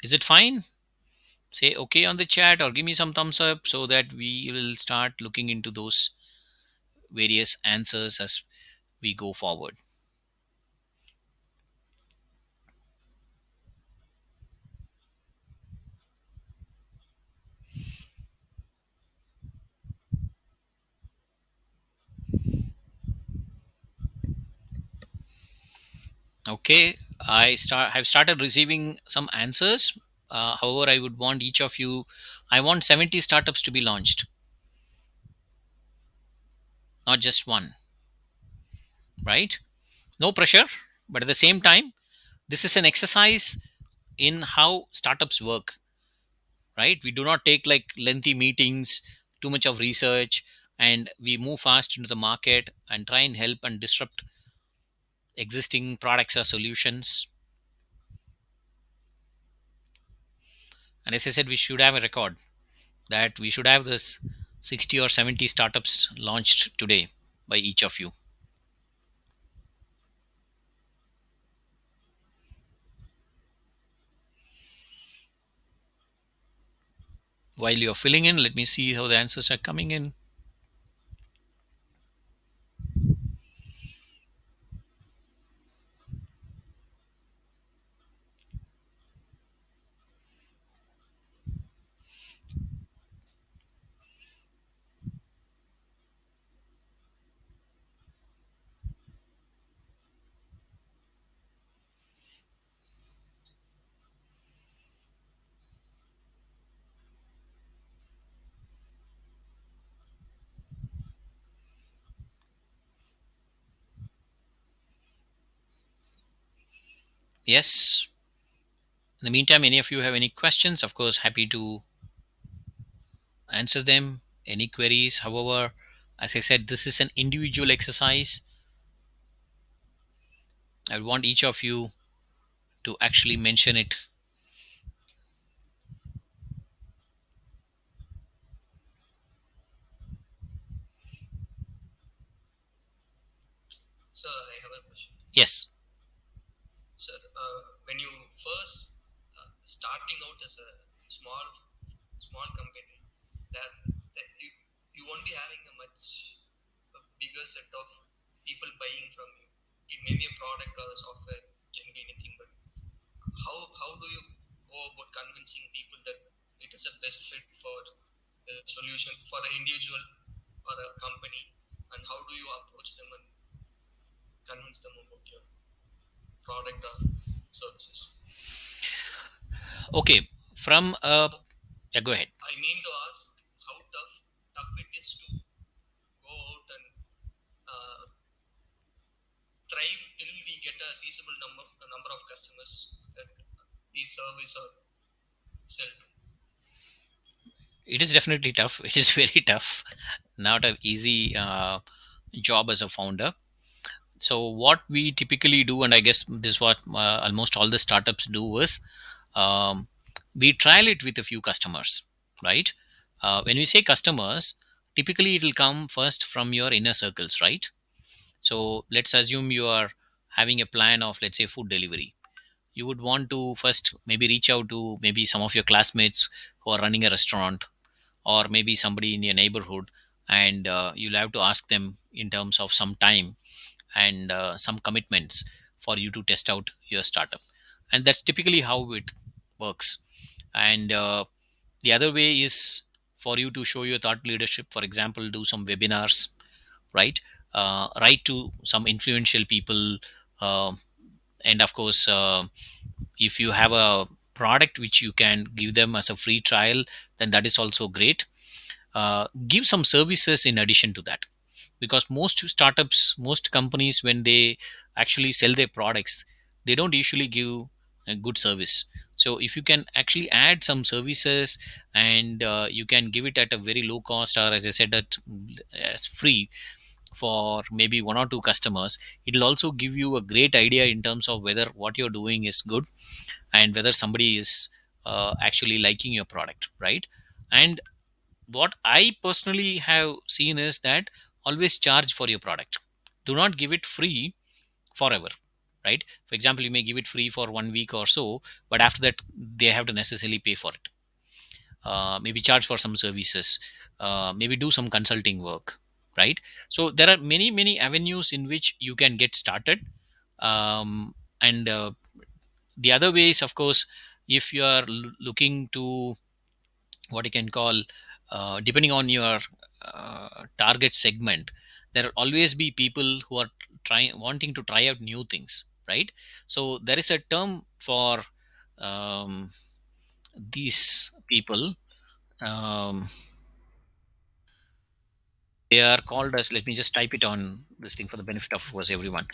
Is it fine? Say okay on the chat or give me some thumbs up so that we will start looking into those various answers as we go forward. Okay, have started receiving some answers. However, I would want each of you, I want 70 startups to be launched, not just one, right? No pressure, but at the same time, this is an exercise in how startups work, right? We do not take like lengthy meetings, too much of research, and we move fast into the market and try and help and disrupt existing products or solutions. And as I said, we should have a record that we should have this 60 or 70 startups launched today by each of you. While you're filling in, let me see how the answers are coming in. Yes. In the meantime, any of you have any questions, of course, happy to answer them. Any queries, however, as I said, this is an individual exercise. I want each of you to actually mention it. Sir, I have a question. Yes. Sir, when you first starting out as a small company, that you won't be having a bigger set of people buying from you. It may be a product or a software, it can be anything. But how do you go about convincing people that it is a best fit for the solution for an individual or a company, and how do you approach them and convince them about your product or services? Okay. From yeah, go ahead. I mean to ask how tough it is to go out and uh, thrive till we get a seasonable number of customers that these service or sell to. It is definitely tough. It is very tough. Not an easy job as a founder. So what we typically do, and I guess this is what almost all the startups do, is um, we trial it with a few customers, right? When we say customers, typically it will come first from your inner circles, right? So let's assume you are having a plan of, let's say, food delivery. You would want to first maybe reach out to maybe some of your classmates who are running a restaurant, or maybe somebody in your neighborhood, and you'll have to ask them in terms of some time and some commitments for you to test out your startup. And that's typically how it works. And the other way is for you to show your thought leadership. For example, do some webinars, right? Write to some influential people, uh, and of course, if you have a product which you can give them as a free trial, then that is also great. Give some services in addition to that, because most startups, most companies, when they actually sell their products, they don't usually give a good service. So if you can actually add some services, and you can give it at a very low cost, or as I said, at as free for maybe one or two customers, it'll also give you a great idea in terms of whether what you're doing is good, and whether somebody is actually liking your product, right? And what I personally have seen is that always charge for your product. Do not give it free forever, right? For example, you may give it free for 1 week or so, but after that they have to necessarily pay for it. Maybe charge for some services, maybe do some consulting work, right? So there are many avenues in which you can get started. And the other way is, of course, if you are looking to what you can call, depending on your target segment, there will always be people who are trying wanting to try out new things, right? So there is a term for um, these people. um, they are called as, let me just type it on this thing for the benefit of course everyone.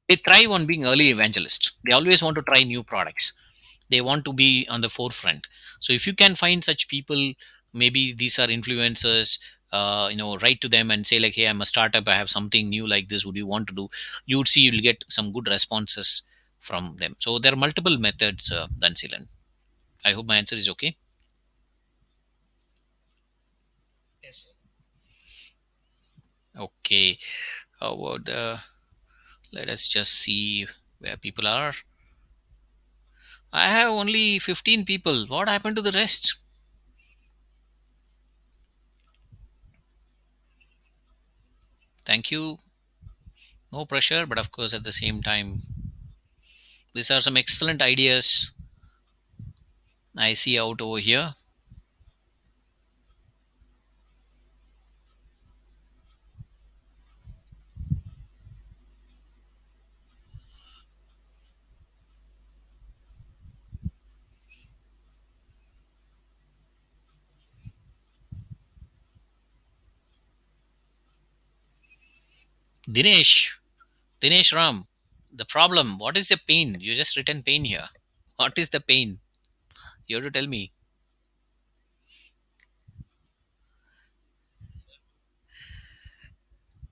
They thrive on being early evangelists. They always want to try new products. They want to be on the forefront. So if you can find such people, maybe these are influencers, write to them and say like, hey, I'm a startup, I have something new like this, would you want to do? You would see you'll get some good responses from them. So there are multiple methods, Dansilan. I hope my answer is okay. Yes, sir. Okay. How about let us just see where people are. I have only 15 people. What happened to the rest? Thank you. No pressure, but of course, at the same time, these are some excellent ideas I see out over here. Dinesh, Dinesh Ram, the problem. What is the pain? You just written pain here. What is the pain? You have to tell me.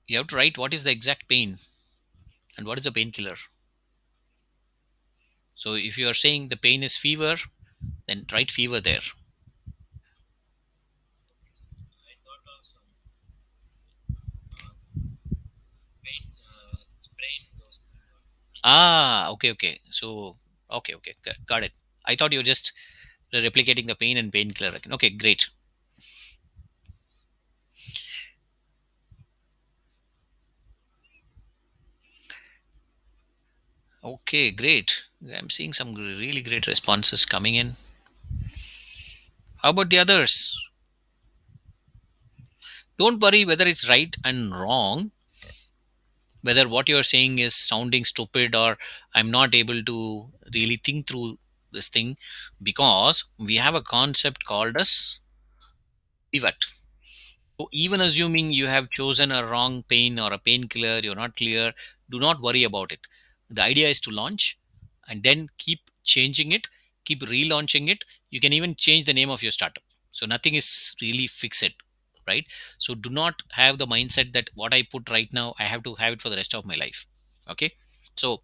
You have to write what is the exact pain and what is the painkiller. So if you are saying the pain is fever, then write fever there. I thought of some pain, sprain those. Okay, okay. So, okay, got it. I thought you were just replicating the pain and painkiller again. Okay, great. Okay, great. I'm seeing some really great responses coming in. How about the others? Don't worry whether it's right and wrong, whether what you're saying is sounding stupid, or I'm not able to really think through this thing, because we have a concept called as pivot. So even assuming you have chosen a wrong pain or a painkiller, you're not clear, do not worry about it. The idea is to launch and then keep changing it, keep relaunching it. You can even change the name of your startup. So nothing is really fixed, right? So do not have the mindset that what I put right now I have to have it for the rest of my life. Okay, so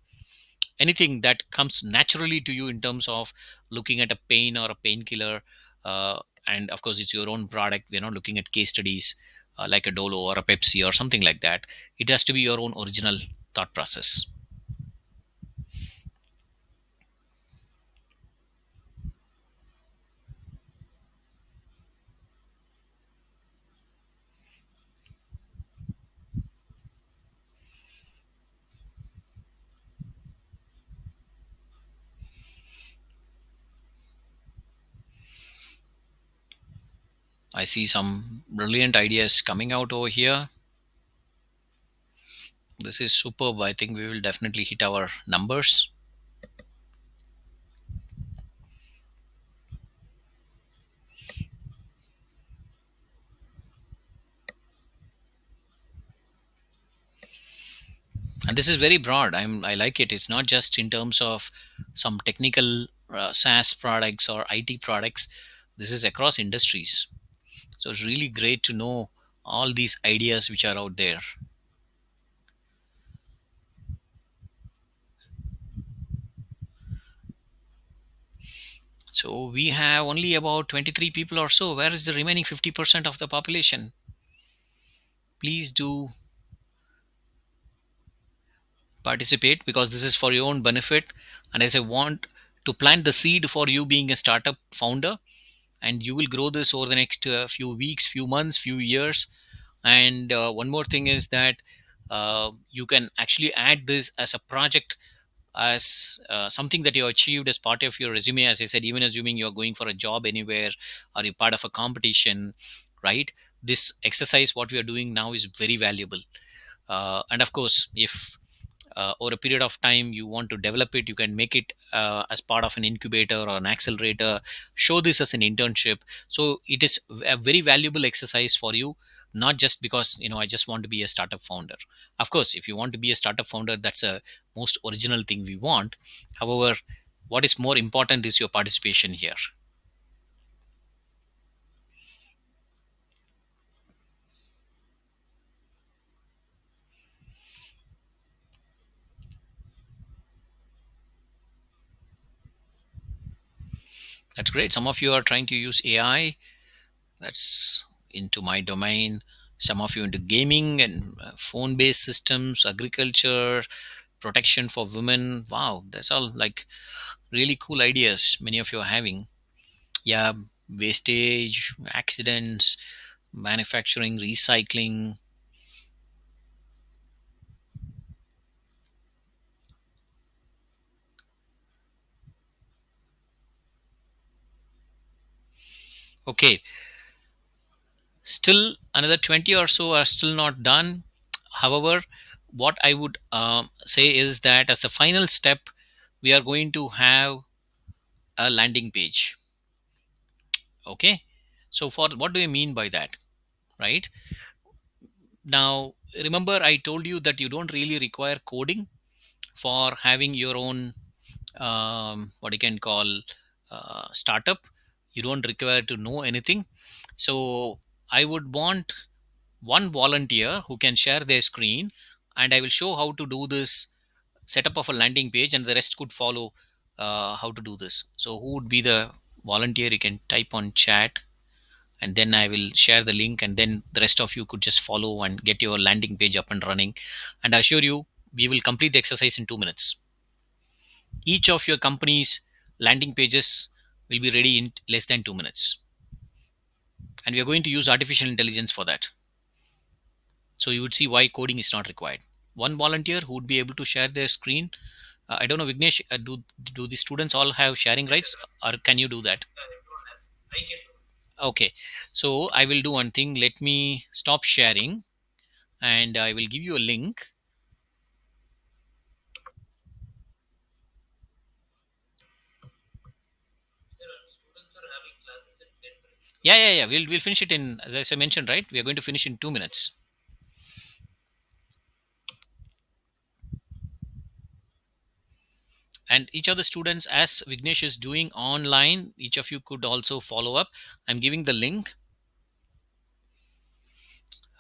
anything that comes naturally to you in terms of looking at a pain or a painkiller, and of course it's your own product, we're not looking at case studies like a Dolo or a Pepsi or something like that. It has to be your own original thought process. I see some brilliant ideas coming out over here. This is superb. I think we will definitely hit our numbers. And this is very broad. I like it. It's not just in terms of some technical SaaS products or IT products. This is across industries. So it's really great to know all these ideas which are out there. So we have only about 23 people or so. Where is the remaining 50% of the population? Please do participate, because this is for your own benefit. And as I want to plant the seed for you being a startup founder, and you will grow this over the next few weeks, few months, few years. And one more thing is that you can actually add this as a project, as something that you achieved as part of your resume. As I said, even assuming you're going for a job anywhere or you're part of a competition, right? This exercise what we are doing now is very valuable. And of course, if over a period of time you want to develop it, you can make it as part of an incubator or an accelerator. Show this as an internship. So it is a very valuable exercise for you, not just because I just want to be a startup founder. Of course, if you want to be a startup founder, that's a most original thing we want. However, what is more important is your participation here. That's great. Some of you are trying to use AI. That's into my domain. Some of you into gaming and phone based systems, agriculture, protection for women. Wow, that's all like really cool ideas many of you are having. Yeah, wastage, accidents, manufacturing, recycling. Okay, still another 20 or so are still not done. However, what I would say is that as the final step, we are going to have a landing page. Okay, so for what do you mean by that, right? Now remember, I told you that you don't really require coding for having your own what you can call startup. You don't require to know anything. So I would want one volunteer who can share their screen, and I will show how to do this setup of a landing page, and the rest could follow how to do this. So who would be the volunteer? You can type on chat, and then I will share the link, and then the rest of you could just follow and get your landing page up and running. And I assure you, we will complete the exercise in 2 minutes. Each of your company's landing pages will be ready in less than 2 minutes, and we are going to use artificial intelligence for that. So you would see why coding is not required. One volunteer who would be able to share their screen. I don't know, Vignesh, do the students all have sharing Yes, rights, sir. or can you do that? Everyone has. I can do. Okay, so I will do one thing. Let me stop sharing, and I will give you a link. Sir, students are having classes in 10 minutes. Yeah. We'll finish it in, as I mentioned, right? We are going to finish in 2 minutes. And each of the students, as Vignesh is doing online, each of you could also follow up. I'm giving the link.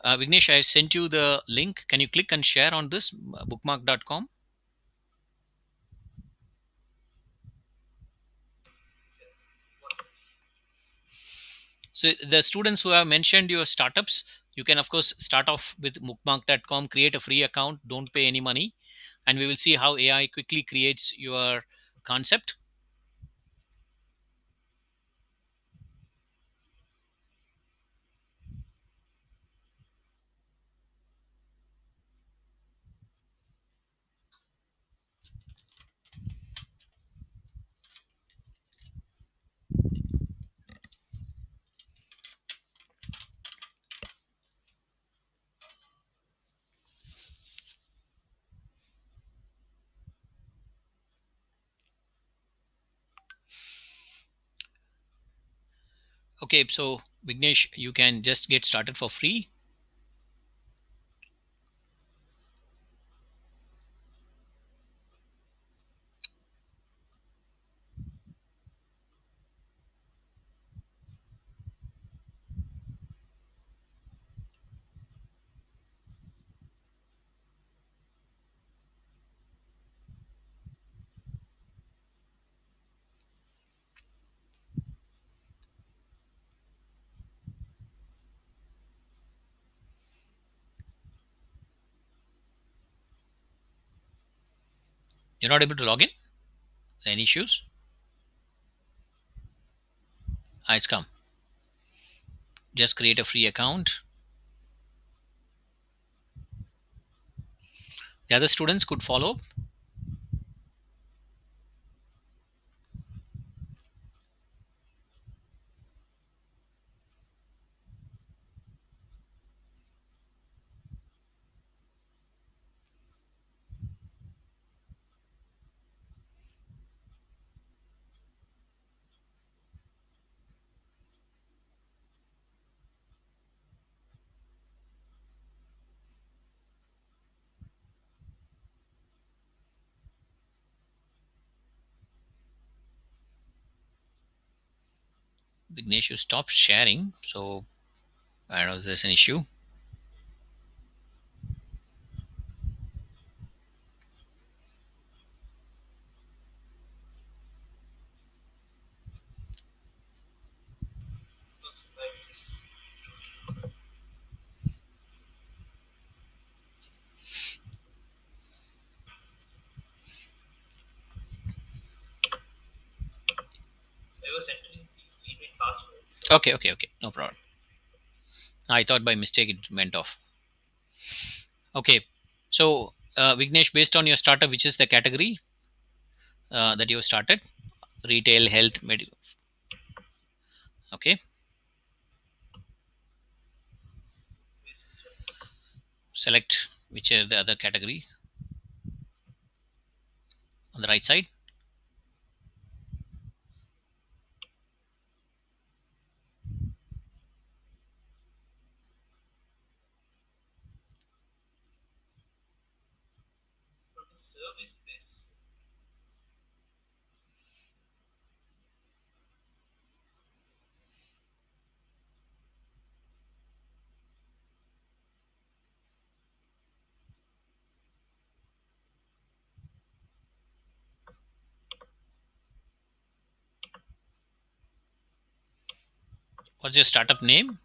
Vignesh, I sent you the link. Can you click and share on this bookmark.com? So the students who have mentioned your startups, you can of course start off with bookmark.com, create a free account, don't pay any money, and we will see how AI quickly creates your concept. Okay, so Vignesh, you can just get started for free. You're not able to log in? Any issues? It's come. Just create a free account. The other students could follow. Vignesh, you stop sharing, so I don't know if there's an issue. I was entering the Gmail password. Okay, no problem. I thought by mistake it went off. Okay, so Vignesh, based on your startup, which is the category that you started? Retail, health, medical. Okay, select which are the other categories on the right side. Service based. What's your startup name?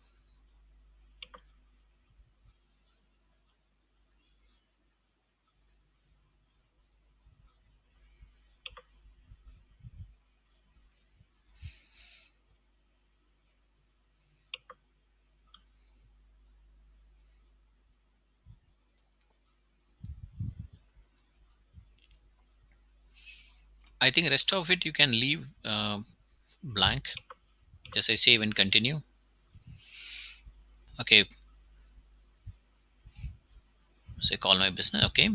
I think rest of it you can leave blank. Just say save and continue. Okay, say call my business. Okay,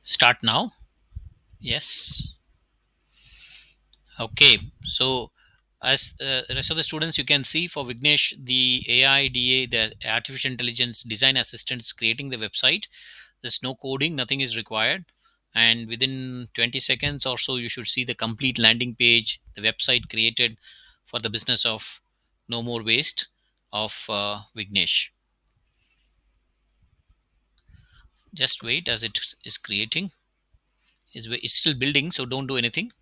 Start now. Yes. Okay. So as rest of the students, you can see for Vignesh, the AIDA, the artificial intelligence design assistant, is creating the website. There's no coding, nothing is required, and within 20 seconds or so you should see the complete landing page, the website created for the business of no more waste of Vignesh. Just wait as it is creating. It's still building, so don't do anything.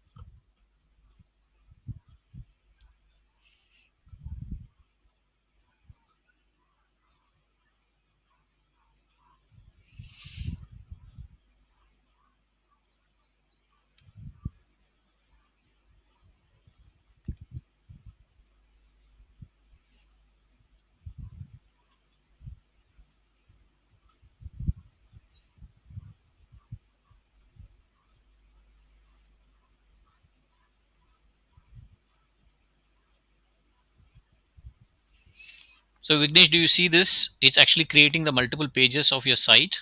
So Vignesh, do you see this? It's actually creating the multiple pages of your site.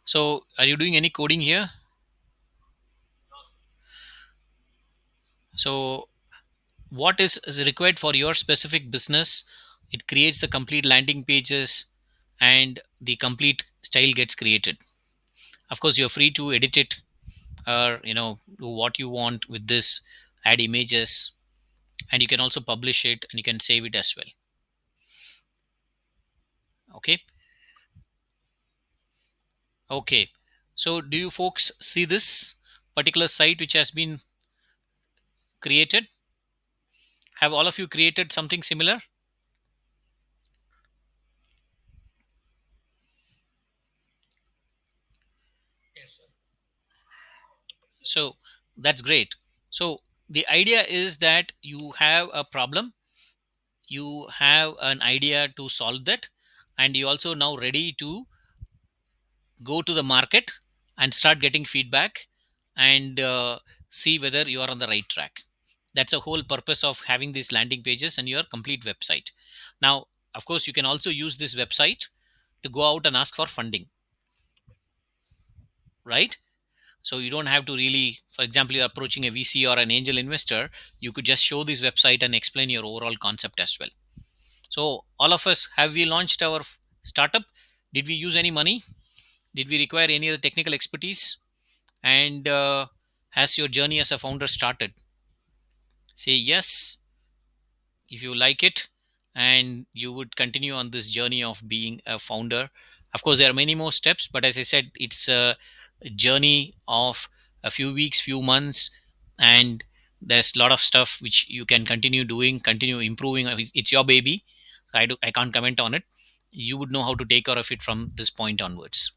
So are you doing any coding here? So what is required for your specific business? It creates the complete landing pages, and the complete style gets created. Of course you're free to edit it, or do what you want with this, add images, and you can also publish it, and you can save it as well. Okay. Okay. So do you folks see this particular site which has been created? Have all of you created something similar? Yes, sir. So that's great. So the idea is that you have a problem, you have an idea to solve that, and you also now ready to go to the market and start getting feedback, and see whether you are on the right track. That's the whole purpose of having these landing pages and your complete website. Now of course you can also use this website to go out and ask for funding, right? So you don't have to really, for example, you're approaching a VC or an angel investor, you could just show this website and explain your overall concept as well. So all of us, have we launched our startup? Did we use any money? Did we require any other technical expertise? And has your journey as a founder started? Say yes if you like it, and you would continue on this journey of being a founder. Of course there are many more steps, but as I said, it's a journey of a few weeks, few months, and there's a lot of stuff which you can continue doing, continue improving. It's your baby. I can't comment on it. You would know how to take care of it from this point onwards.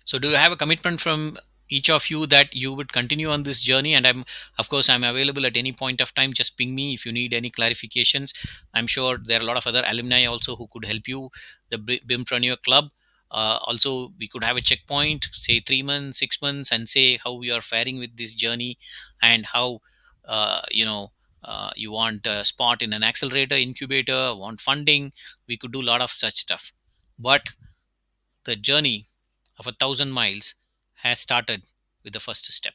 So do you have a commitment from each of you that you would continue on this journey? And I'm available at any point of time. Just ping me if you need any clarifications. I'm sure there are a lot of other alumni also who could help you. The BIMPreneur club, also we could have a checkpoint, say 3 months, 6 months, and say how we are faring with this journey, and how you want a spot in an accelerator, incubator, want funding. We could do a lot of such stuff, but the journey of 1,000 miles has started with the first step.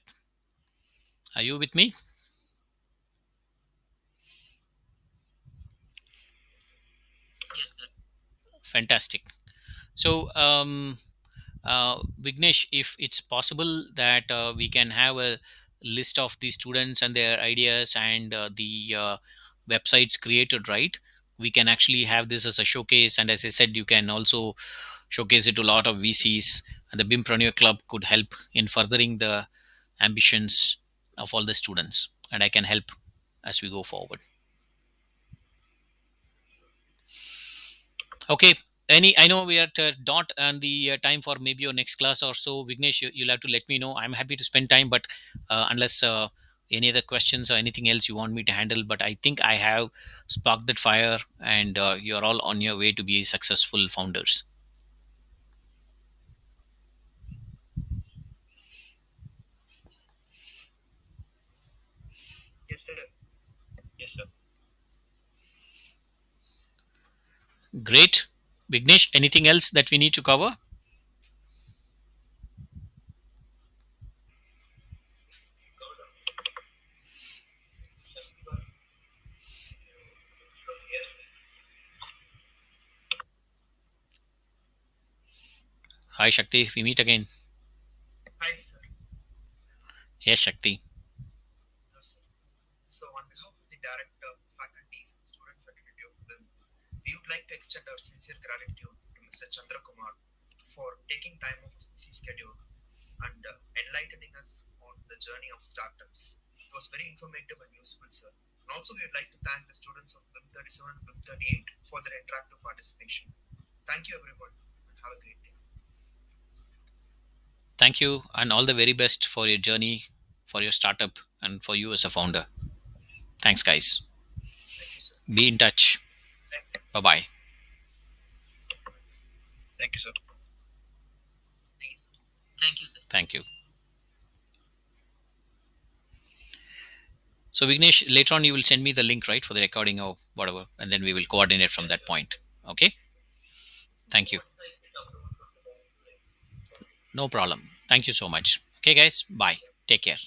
Are you with me? Yes, sir. Fantastic. So, Vignesh, if it's possible that we can have a list of the students and their ideas, and the websites created, right? We can actually have this as a showcase, and as I said, you can also showcase it to a lot of VCs, and the BIMPreneur Club could help in furthering the ambitions of all the students, and I can help as we go forward. Okay. I know we are at dot and the time for maybe your next class or so. Vignesh, you'll have to let me know. I'm happy to spend time, but unless any other questions or anything else you want me to handle, but I think I have sparked that fire, and you're all on your way to be successful founders. Yes, sir. Yes, sir. Great. Vignesh, anything else that we need to cover? Hi, Shakti. We meet again. Hi, sir. Yes, Shakti. Hello, sir. So, on behalf of the director, faculties, and student fraternity of BIM, we would like to extend our sincere gratitude to Mr. Chandrakumar for taking time off his busy schedule and enlightening us on the journey of startups. It was very informative and useful, sir. And also, we would like to thank the students of BIM 37 and BIM 38 for their interactive participation. Thank you, everyone, and have a great day. Thank you, and all the very best for your journey, for your startup, and for you as a founder. Thanks, guys. Thank you, sir. Be in touch. Bye bye. Thank you, sir. Thank you, sir. Thank you. So, Vignesh, later on you will send me the link, right, for the recording or whatever, and then we will coordinate from that point. Okay? Thank you. Once I get approval from the director, No problem. Thank you so much. Okay, guys. Bye. Take care.